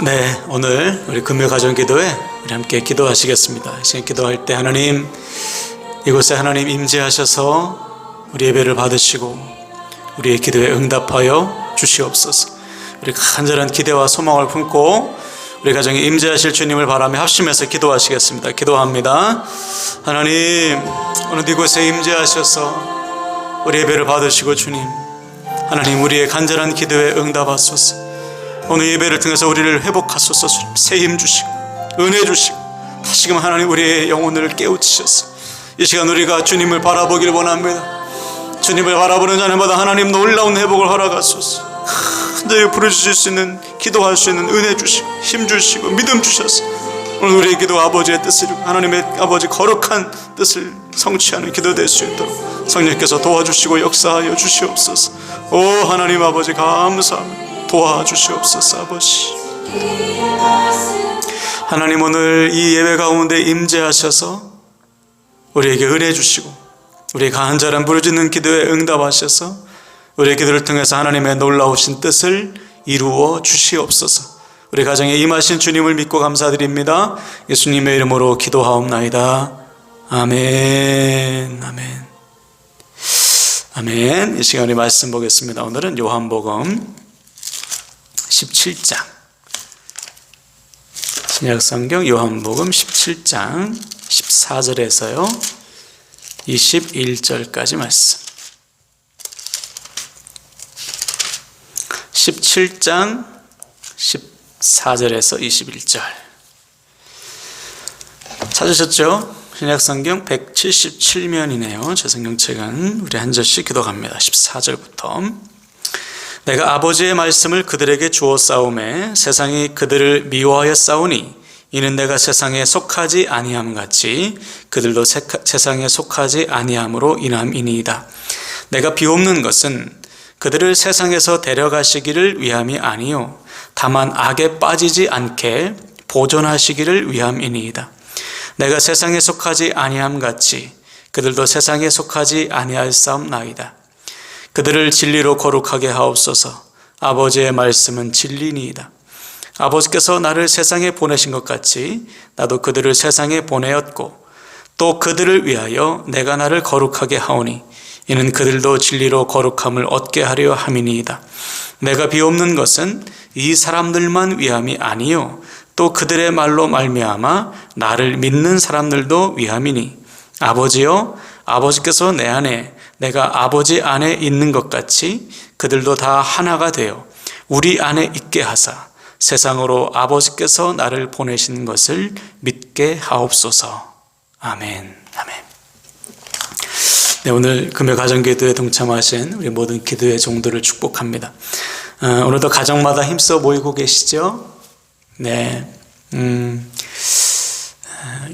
네, 오늘 우리 금요 가정 기도회 우리 함께 기도하시겠습니다. 이 시간 기도할 때 하나님, 이곳에 하나님 임재하셔서 우리 예배를 받으시고 우리의 기도에 응답하여 주시옵소서. 우리 간절한 기대와 소망을 품고 우리 가정에 임재하실 주님을 바라며 합심해서 기도하시겠습니다. 기도합니다. 하나님, 오늘 이곳에 임재하셔서 우리 예배를 받으시고 주님, 하나님 우리의 간절한 기도에 응답하소서. 오늘 예배를 통해서 우리를 회복하소서. 새 힘 주시고 은혜 주시고 다시금 하나님 우리의 영혼을 깨우치셔서 이 시간 우리가 주님을 바라보길 원합니다. 주님을 바라보는 자녀마다 하나님 놀라운 회복을 허락하소서. 간절히 부르실 수 있는, 기도할 수 있는 은혜 주시고 힘 주시고 믿음 주셔서 오늘 우리의 기도 아버지의 뜻을, 하나님의 아버지 거룩한 뜻을 성취하는 기도 될 수 있도록 성령께서 도와주시고 역사하여 주시옵소서. 오 하나님 아버지 감사합니다. 도와주시옵소서. 아버지 하나님, 오늘 이 예배 가운데 임재하셔서 우리에게 은혜 주시고 우리의 간절한 부르짖는 기도에 응답하셔서 우리의 기도를 통해서 하나님의 놀라우신 뜻을 이루어 주시옵소서. 우리 가정에 임하신 주님을 믿고 감사드립니다. 예수님의 이름으로 기도하옵나이다. 아멘. 아멘. 아멘. 이 시간에 말씀 보겠습니다. 오늘은 요한복음 17장, 신약성경 요한복음 17장 14절에서요 21절까지 말씀. 17장 14절에서 21절 찾으셨죠? 신약성경 177면이네요. 제 성경책은 우리 한 절씩 기도합니다. 14절부터. 내가 아버지의 말씀을 그들에게 주었사오매 세상이 그들을 미워하였사오니 이는 내가 세상에 속하지 아니함 같이 그들도 세상에 속하지 아니함으로 인함이니이다. 내가 비옵는 것은 그들을 세상에서 데려가시기를 위함이 아니요 다만 악에 빠지지 않게 보존하시기를 위함이니이다. 내가 세상에 속하지 아니함 같이 그들도 세상에 속하지 아니하였사옵나이다. 그들을 진리로 거룩하게 하옵소서. 아버지의 말씀은 진리니이다. 아버지께서 나를 세상에 보내신 것 같이 나도 그들을 세상에 보내었고 또 그들을 위하여 내가 나를 거룩하게 하오니 이는 그들도 진리로 거룩함을 얻게 하려 함이니이다. 내가 비옵는 것은 이 사람들만 위함이 아니요 또 그들의 말로 말미암아 나를 믿는 사람들도 위함이니 아버지여, 아버지께서 내 안에 내가 아버지 안에 있는 것 같이 그들도 다 하나가 되어 우리 안에 있게 하사 세상으로 아버지께서 나를 보내신 것을 믿게 하옵소서. 아멘. 아멘. 네, 오늘 금요 가정기도에 동참하신 우리 모든 기도의 종들을 축복합니다. 오늘도 가정마다 힘써 모이고 계시죠? 네.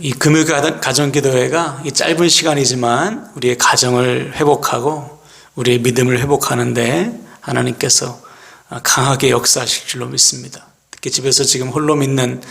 이 금요 가정기도회가 이 짧은 시간이지만 우리의 가정을 회복하고 우리의 믿음을 회복하는데 하나님께서 강하게 역사하실 줄로 믿습니다. 특히 집에서 지금 홀로 믿는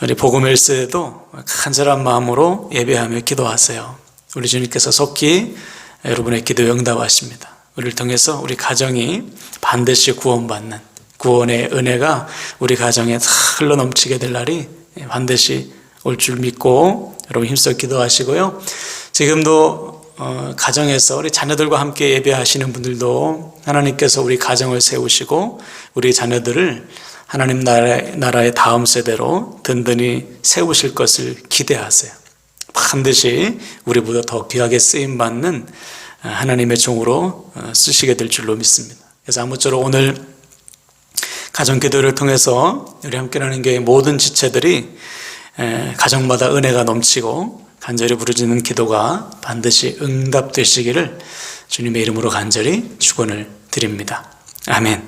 우리 복음 1세대도 간절한 마음으로 예배하며 기도하세요. 우리 주님께서 속히 여러분의 기도에 응답하십니다. 우리를 통해서 우리 가정이 반드시 구원받는 구원의 은혜가 우리 가정에 다 흘러넘치게 될 날이 반드시 올 줄 믿고 여러분 힘써 기도하시고요. 지금도 가정에서 우리 자녀들과 함께 예배하시는 분들도 하나님께서 우리 가정을 세우시고 우리 자녀들을 하나님 나라의 다음 세대로 든든히 세우실 것을 기대하세요. 반드시 우리보다 더 귀하게 쓰임받는 하나님의 종으로 쓰시게 될 줄로 믿습니다. 그래서 아무쪼록 오늘 가정기도를 통해서 우리 함께하는 교회 모든 지체들이 가정마다 은혜가 넘치고 간절히 부르짖는 기도가 반드시 응답되시기를 주님의 이름으로 간절히 축원을 드립니다. 아멘.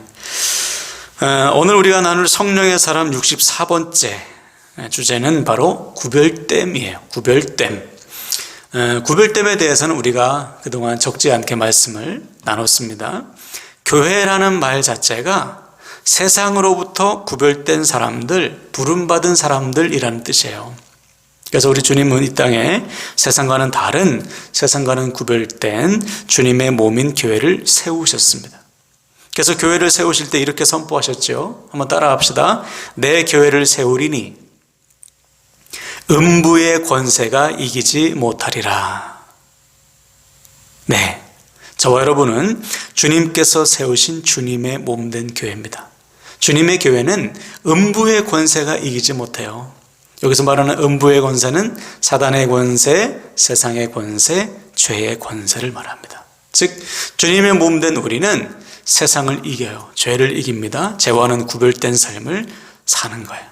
오늘 우리가 나눌 성령의 사람 64번째 주제는 바로 구별됨이에요. 구별됨. 구별됨에 대해서는 우리가 그동안 적지 않게 말씀을 나눴습니다. 교회라는 말 자체가 세상으로부터 구별된 사람들, 부름받은 사람들이라는 뜻이에요. 그래서 우리 주님은 이 땅에 세상과는 다른, 세상과는 구별된 주님의 몸인 교회를 세우셨습니다. 그래서 교회를 세우실 때 이렇게 선포하셨죠. 한번 따라합시다. 내 교회를 세우리니 음부의 권세가 이기지 못하리라. 네, 저와 여러분은 주님께서 세우신 주님의 몸된 교회입니다. 주님의 교회는 음부의 권세가 이기지 못해요. 여기서 말하는 음부의 권세는 사단의 권세, 세상의 권세, 죄의 권세를 말합니다. 즉 주님의 몸된 우리는 세상을 이겨요. 죄를 이깁니다. 죄와는 구별된 삶을 사는 거예요.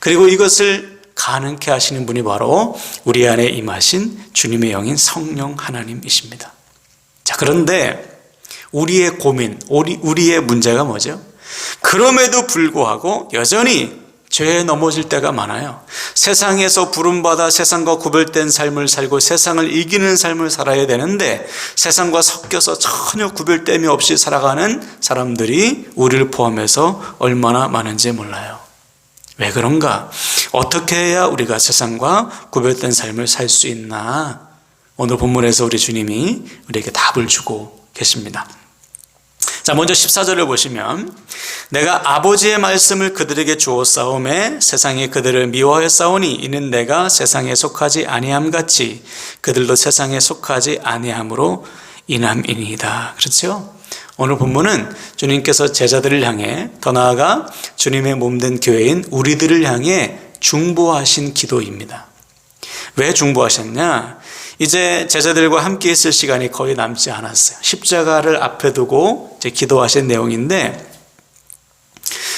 그리고 이것을 가능케 하시는 분이 바로 우리 안에 임하신 주님의 영인 성령 하나님이십니다. 자, 그런데 우리의 고민, 우리의 문제가 뭐죠? 그럼에도 불구하고 여전히 죄에 넘어질 때가 많아요. 세상에서 부름받아 세상과 구별된 삶을 살고 세상을 이기는 삶을 살아야 되는데 세상과 섞여서 전혀 구별됨이 없이 살아가는 사람들이 우리를 포함해서 얼마나 많은지 몰라요. 왜 그런가? 어떻게 해야 우리가 세상과 구별된 삶을 살 수 있나? 오늘 본문에서 우리 주님이 우리에게 답을 주고 계십니다. 자, 먼저 14절을 보시면 내가 아버지의 말씀을 그들에게 주었사오매 세상이 그들을 미워하였사오니 이는 내가 세상에 속하지 아니함 같이 그들도 세상에 속하지 아니함으로 인함이니이다. 그렇죠? 오늘 본문은 주님께서 제자들을 향해 더 나아가 주님의 몸된 교회인 우리들을 향해 중보하신 기도입니다. 왜 중보하셨냐? 이제 제자들과 함께 있을 시간이 거의 남지 않았어요. 십자가를 앞에 두고 이제 기도하신 내용인데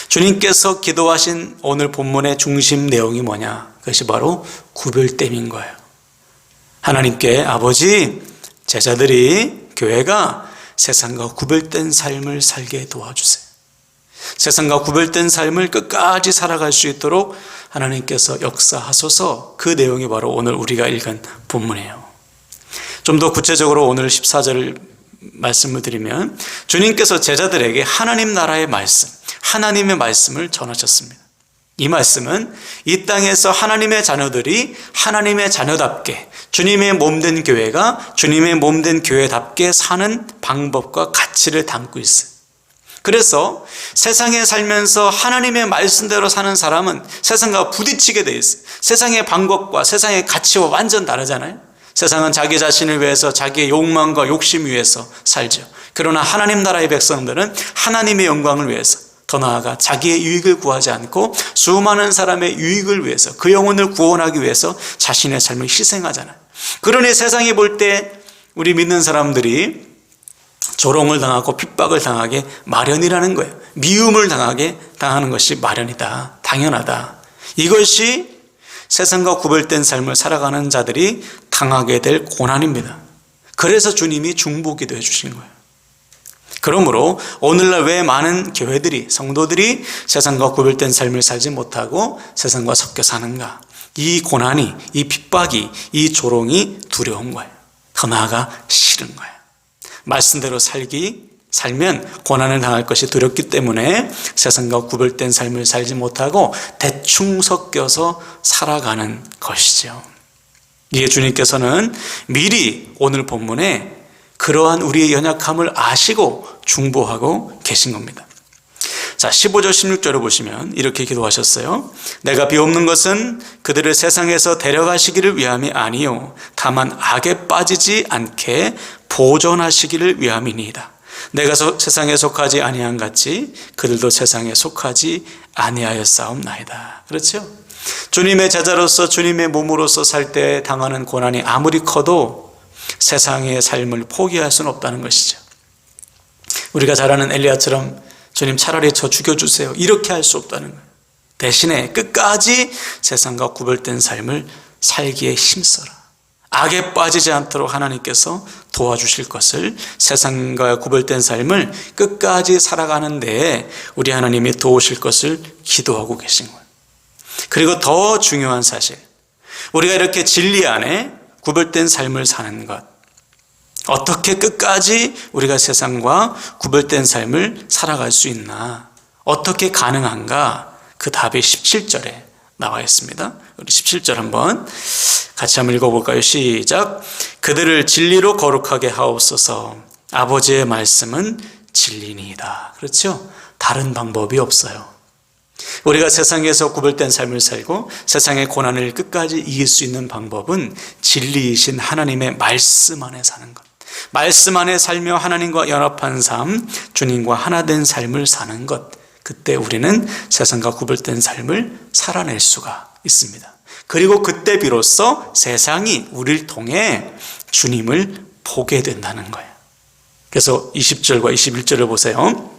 주님께서 기도하신 오늘 본문의 중심 내용이 뭐냐? 그것이 바로 구별됨인 거예요. 하나님께 아버지, 제자들이 교회가 세상과 구별된 삶을 살게 도와주세요. 세상과 구별된 삶을 끝까지 살아갈 수 있도록 하나님께서 역사하소서. 그 내용이 바로 오늘 우리가 읽은 본문이에요. 좀 더 구체적으로 오늘 14절을 말씀을 드리면 주님께서 제자들에게 하나님 나라의 말씀, 하나님의 말씀을 전하셨습니다. 이 말씀은 이 땅에서 하나님의 자녀들이 하나님의 자녀답게 주님의 몸된 교회가 주님의 몸된 교회답게 사는 방법과 가치를 담고 있어요. 그래서 세상에 살면서 하나님의 말씀대로 사는 사람은 세상과 부딪히게 돼 있어요. 세상의 방법과 세상의 가치와 완전 다르잖아요. 세상은 자기 자신을 위해서 자기의 욕망과 욕심 위해서 살죠. 그러나 하나님 나라의 백성들은 하나님의 영광을 위해서 더 나아가 자기의 유익을 구하지 않고 수많은 사람의 유익을 위해서 그 영혼을 구원하기 위해서 자신의 삶을 희생하잖아요. 그러니 세상이 볼 때 우리 믿는 사람들이 조롱을 당하고 핍박을 당하게 마련이라는 거예요. 미움을 당하는 것이 마련이다. 당연하다. 이것이 세상과 구별된 삶을 살아가는 자들이 당하게 될 고난입니다. 그래서 주님이 중보기도 해주신 거예요. 그러므로 오늘날 왜 많은 교회들이, 성도들이 세상과 구별된 삶을 살지 못하고 세상과 섞여 사는가? 이 고난이, 이 핍박이, 이 조롱이 두려운 거예요. 더 나아가 싫은 거예요. 말씀대로 살면 고난을 당할 것이 두렵기 때문에 세상과 구별된 삶을 살지 못하고 대충 섞여서 살아가는 것이죠. 이에 주님께서는 미리 오늘 본문에 그러한 우리의 연약함을 아시고 중보하고 계신 겁니다. 자, 15절 16절을 보시면 이렇게 기도하셨어요. 내가 비옵는 것은 그들을 세상에서 데려가시기를 위함이 아니요 다만 악에 빠지지 않게 보존하시기를 위함이니이다. 내가 세상에 속하지 아니한 같이 그들도 세상에 속하지 아니하였사옵나이다. 그렇죠? 주님의 제자로서 주님의 몸으로서 살 때 당하는 고난이 아무리 커도 세상의 삶을 포기할 수는 없다는 것이죠. 우리가 잘 아는 엘리야처럼 주님 차라리 저 죽여주세요. 이렇게 할 수 없다는 거예요. 대신에 끝까지 세상과 구별된 삶을 살기에 힘써라. 악에 빠지지 않도록 하나님께서 도와주실 것을, 세상과 구별된 삶을 끝까지 살아가는 데에 우리 하나님이 도우실 것을 기도하고 계신 거예요. 그리고 더 중요한 사실, 우리가 이렇게 진리 안에 구별된 삶을 사는 것, 어떻게 끝까지 우리가 세상과 구별된 삶을 살아갈 수 있나, 어떻게 가능한가? 그 답이 17절에 나와 있습니다. 우리 17절 한번 같이 한번 읽어볼까요? 시작. 그들을 진리로 거룩하게 하옵소서. 아버지의 말씀은 진리니이다. 그렇죠? 다른 방법이 없어요. 우리가 세상에서 구별된 삶을 살고 세상의 고난을 끝까지 이길 수 있는 방법은 진리이신 하나님의 말씀 안에 사는 것, 말씀 안에 살며 하나님과 연합한 삶, 주님과 하나 된 삶을 사는 것, 그때 우리는 세상과 구별된 삶을 살아낼 수가 있습니다. 그리고 그때 비로소 세상이 우리를 통해 주님을 보게 된다는 거예요. 그래서 20절과 21절을 보세요.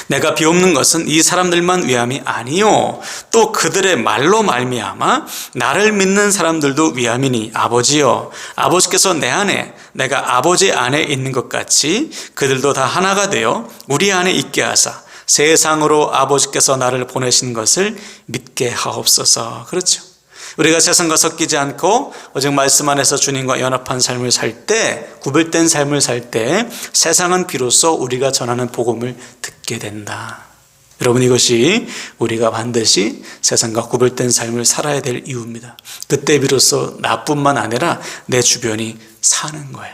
내가 비옵는 것은 이 사람들만 위함이 아니요 또 그들의 말로 말미암아 나를 믿는 사람들도 위함이니 아버지여 아버지께서 내 안에 내가 아버지 안에 있는 것 같이 그들도 다 하나가 되어 우리 안에 있게 하사 세상으로 아버지께서 나를 보내신 것을 믿게 하옵소서. 그렇죠. 우리가 세상과 섞이지 않고 오직 말씀 안에서 주님과 연합한 삶을 살 때, 구별된 삶을 살 때 세상은 비로소 우리가 전하는 복음을 듣게 된다. 여러분, 이것이 우리가 반드시 세상과 구별된 삶을 살아야 될 이유입니다. 그때 비로소 나뿐만 아니라 내 주변이 사는 거예요.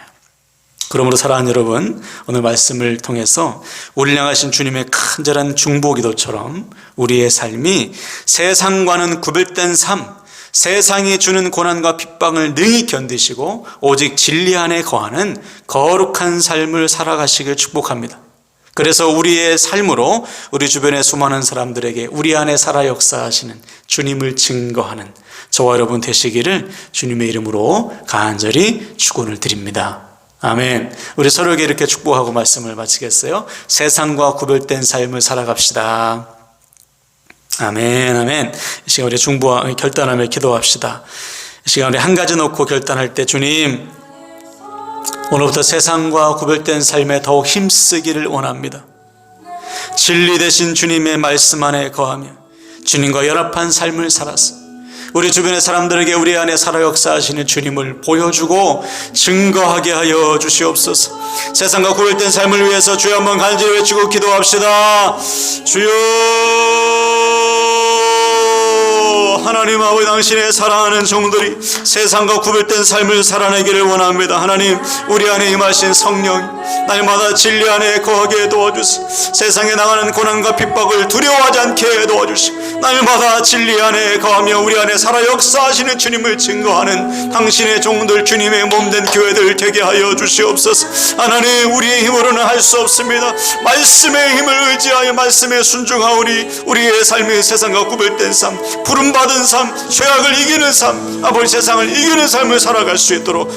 그러므로 사랑하는 여러분, 오늘 말씀을 통해서 우리를 향하신 주님의 간절한 중보기도처럼 우리의 삶이 세상과는 구별된 삶, 세상이 주는 고난과 핍박을 능히 견디시고 오직 진리 안에 거하는 거룩한 삶을 살아가시길 축복합니다. 그래서 우리의 삶으로 우리 주변의 수많은 사람들에게 우리 안에 살아 역사하시는 주님을 증거하는 저와 여러분 되시기를 주님의 이름으로 간절히 축원을 드립니다. 아멘. 우리 서로에게 이렇게 축복하고 말씀을 마치겠어요. 세상과 구별된 삶을 살아갑시다. 아멘, 아멘. 이 시간 우리 중보와 결단하며 기도합시다. 이 시간 우리 한 가지 놓고 결단할 때 주님, 오늘부터 세상과 구별된 삶에 더욱 힘쓰기를 원합니다. 진리 되신 주님의 말씀 안에 거하며 주님과 연합한 삶을 살아서 우리 주변의 사람들에게 우리 안에 살아 역사하시는 주님을 보여주고 증거하게 하여 주시옵소서. 세상과 구별된 삶을 위해서 주여 한번 간절히 외치고 기도합시다. 주여, 하나님 아버지, 당신의 사랑하는 종들이 세상과 구별된 삶을 살아내기를 원합니다. 하나님, 우리 안에 임하신 성령 날마다 진리 안에 거하게 도와주시고 세상에 나가는 고난과 핍박을 두려워하지 않게 도와주시고 날마다 진리 안에 거하며 우리 안에 살아 역사하시는 주님을 증거하는 당신의 종들, 주님의 몸된 교회들 되게 하여 주시옵소서. 하나님, 우리의 힘으로는 할 수 없습니다. 말씀의 힘을 의지하여 말씀에 순종하오니 우리의 삶이 세상과 구별된 삶, 부름받은 삶, 죄악을 이기는 삶, 아버지 세상을 이기는 삶을 살아갈 수 있도록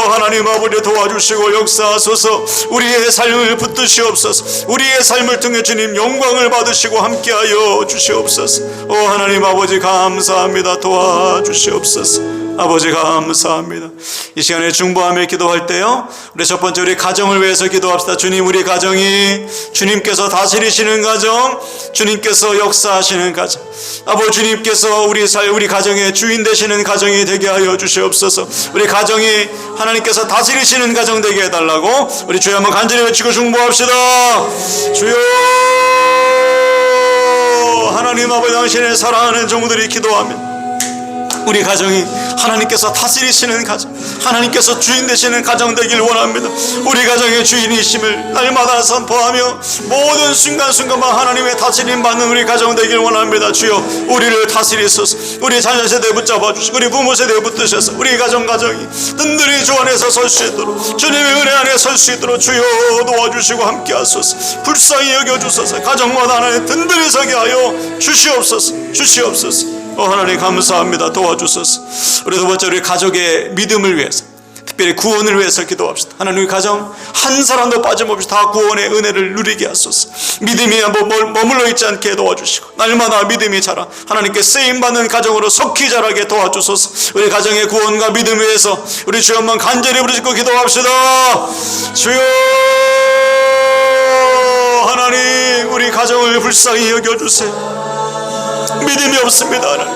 하나님 아버지 도와주시고 역사하소서. 우리의 삶을 붙드시옵소서. 우리의 삶을 통해 주님 영광을 받으시고 함께하여 주시옵소서. 하나님 아버지 감사합니다. 도와주시옵소서. 아버지 감사합니다. 이 시간에 중보하며 기도할 때요, 우리 첫 번째 우리 가정을 위해서 기도합시다. 주님, 우리 가정이 주님께서 다스리시는 가정, 주님께서 역사하시는 가정, 아버지 주님께서 우리 가정의 주인 되시는 가정이 되게 하여 주시옵소서. 우리 가정이 하나님께서 다스리시는 가정 되게 해달라고 우리 주여 한번 간절히 외치고 중보합시다. 주여, 하나님 아버지, 당신의 사랑하는 종들이 기도하며 우리 가정이 하나님께서 다스리시는 가정, 하나님께서 주인 되시는 가정 되길 원합니다. 우리 가정의 주인이심을 날마다 선포하며 모든 순간순간만 하나님의 다스림 받는 우리 가정 되길 원합니다. 주여, 우리를 다스리소서. 우리 자녀 세대 붙잡아 주시고 우리 부모 세대 붙드셔서 우리 가정이 든든히 주 안에서 설 수 있도록, 주님의 은혜 안에 설 수 있도록 주여 도와주시고 함께하소서. 불쌍히 여겨주소서. 가정마다 하나님 든든히 서게 하여 주시옵소서. 하나님 감사합니다. 도와주소서. 우리 두 번째, 우리 가족의 믿음을 위해서, 특별히 구원을 위해서 기도합시다. 하나님, 우리 가정 한 사람도 빠짐없이 다 구원의 은혜를 누리게 하소서. 믿음이 머물러 있지 않게 도와주시고 날마다 믿음이 자라 하나님께 쓰임받는 가정으로 속히 자라게 도와주소서. 우리 가정의 구원과 믿음 위해서 우리 주여 한번 간절히 부르짖고 기도합시다. 주여, 하나님, 우리 가정을 불쌍히 여겨주세요. 믿음이 없습니다. 하나님,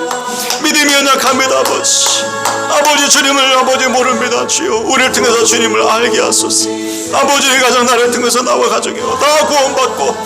믿음이 연약합니다. 아버지 주님을 모릅니다. 주여, 우리를 통해서 주님을 알게 하소서. 아버지, 가정 나를 통해서 나와 가정이 다 구원받고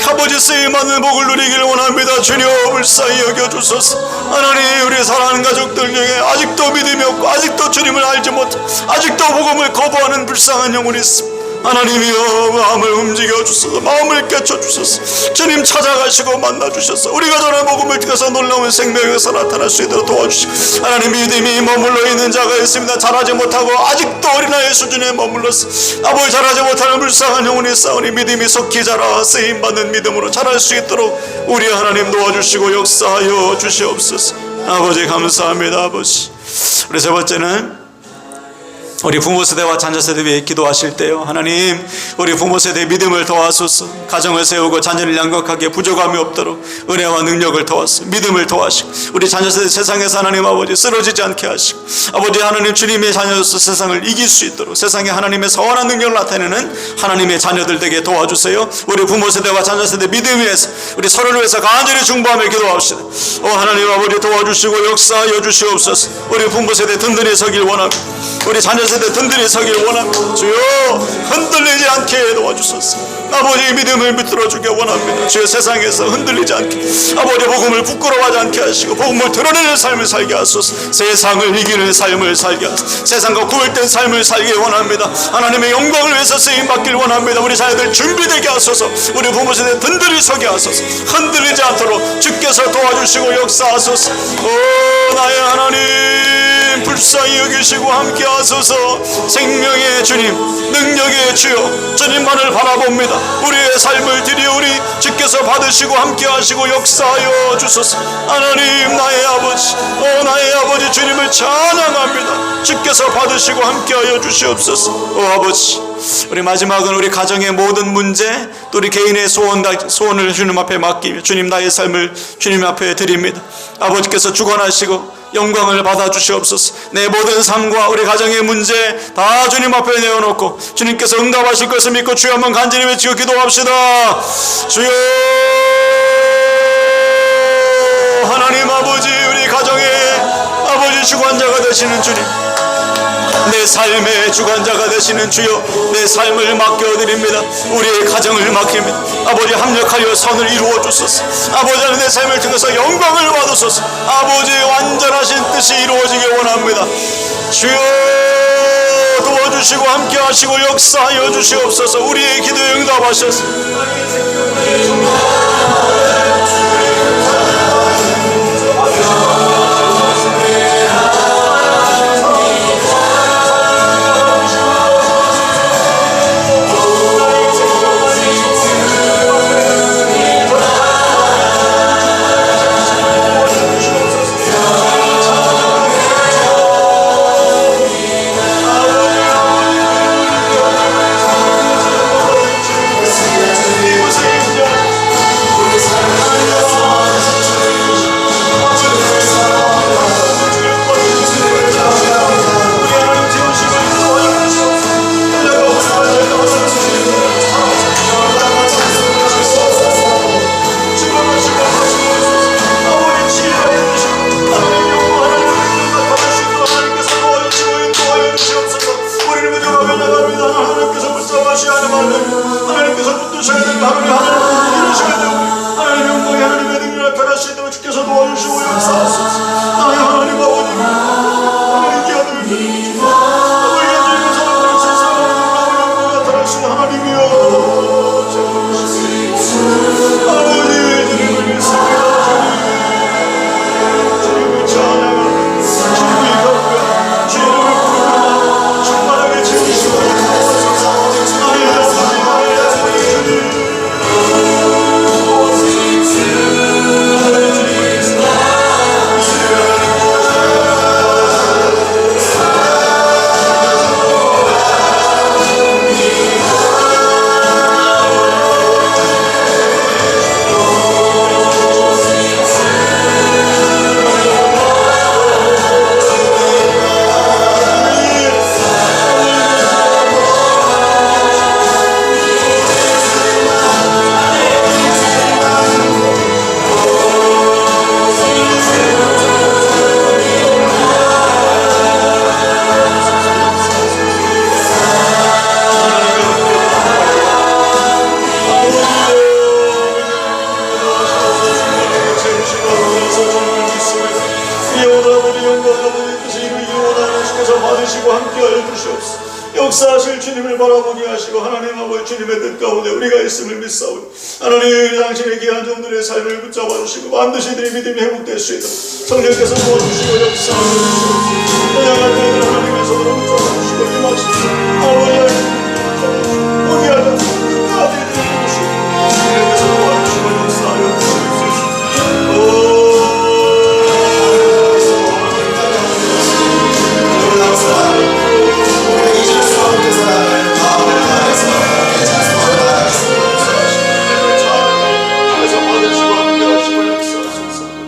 아버지 쓰임받는 복을 누리기를 원합니다. 주님, 불쌍히 여겨주소서. 하나님, 우리 사랑하는 가족들 중에 아직도 믿음이 없고 아직도 주님을 알지 못하고 아직도 복음을 거부하는 불쌍한 영혼이 있습니다. 하나님이여 마음을 움직여 주소서. 마음을 깨쳐 주소서. 주님 찾아가시고 만나 주셔서 우리가 전에 복음을 통해서 놀라운 생명에서 나타날 수 있도록 도와주시고, 하나님 믿음이 머물러 있는 자가 있습니다. 자라지 못하고 아직도 어린아이 수준에 머물러서 아버지 자라지 못하는 불쌍한 영혼이 싸우니 믿음이 속히 자라 쓰임받는 믿음으로 자랄 수 있도록 우리 하나님 도와주시고 역사하여 주시옵소서. 아버지 감사합니다. 아버지, 우리 세 번째는 우리 부모 세대와 자녀 세대 위해 기도하실 때요, 하나님 우리 부모 세대 믿음을 더하소서. 가정을 세우고 자녀를 양극하게 부족함이 없도록 은혜와 능력을 더하시고 믿음을 더하시고, 우리 자녀 세대 세상에서 하나님 아버지 쓰러지지 않게 하시고, 아버지 하나님 주님의 자녀로서 세상을 이길 수 있도록 세상에 하나님의 선한 능력을 나타내는 하나님의 자녀들 되게 도와주세요. 우리 부모 세대와 자녀 세대 믿음 위해서 우리 서로를 위해서 간절히 중보하며 기도합시다. 하나님 아버지 도와주시고 역사하여 주시옵소서. 우리 부모 세대 든든히 서길 원합니다. 우리 자녀 세대 든든히 서길 원합니다. 주여 흔들리지 않게 도와주소서. 아버지 믿음을 붙들어주게 원합니다. 주여 세상에서 흔들리지 않게, 아버지 복음을 부끄러워하지 않게 하시고 복음을 드러내는 삶을 살게 하소서. 세상을 이기는 삶을 살게 하소서. 세상과 구별된 삶을 살게 원합니다. 하나님의 영광을 위해서 쓰임받길 원합니다. 우리 자녀들 준비되게 하소서. 우리 부모 세대 든든히 서게 하소서. 흔들리지 않도록 주께서 도와주시고 역사하소서. 오 나의 하나님 불쌍히 여기시고 함께 하소서. 생명의 주님, 능력의 주여, 주님만을 바라봅니다. 우리의 삶을 드리오리 주께서 받으시고 함께 하시고 역사하여 주소서. 하나님 나의 아버지, 나의 아버지 주님을 찬양합니다. 주께서 받으시고 함께 하여 주시옵소서. 아버지, 우리 마지막은 우리 가정의 모든 문제, 또 우리 개인의 소원을 주님 앞에 맡기며 주님 나의 삶을 주님 앞에 드립니다. 아버지께서 주관하시고 영광을 받아 주시옵소서. 내 모든 삶과 우리 가정의 문제 다 주님 앞에 내어놓고 주님께서 응답하실 것을 믿고 주여 한번 간절히 외치고 기도합시다. 주여 하나님 아버지, 우리 가정의 아버지 주관자가 되시는 주님, 내 삶의 주관자가 되시는 주여, 내 삶을 맡겨드립니다. 우리의 가정을 맡깁니다. 아버지 합력하여 선을 이루어 주소서. 아버지 하나님 내 삶을 통해서 영광을 받으소서. 아버지 완전하신 뜻이 이루어지기 원합니다. 주여 도와주시고 함께 하시고 역사하여 주시옵소서. 우리의 기도에 응답하셔서 역사하실 주님을 바라보게 하시고 하나님 아버지 주님의 뜻 가운데 우리가 있음을 믿사오니 하나님 당신의 귀한 종들의 삶을 붙잡아 주시고 반드시 그들의 믿음이 회복될 수 있도록 성령께서 도와주시고 역사하여 주시옵소서. 찬양할 때는 하나님의 손으로 붙잡아 주시고 임하시옵소서.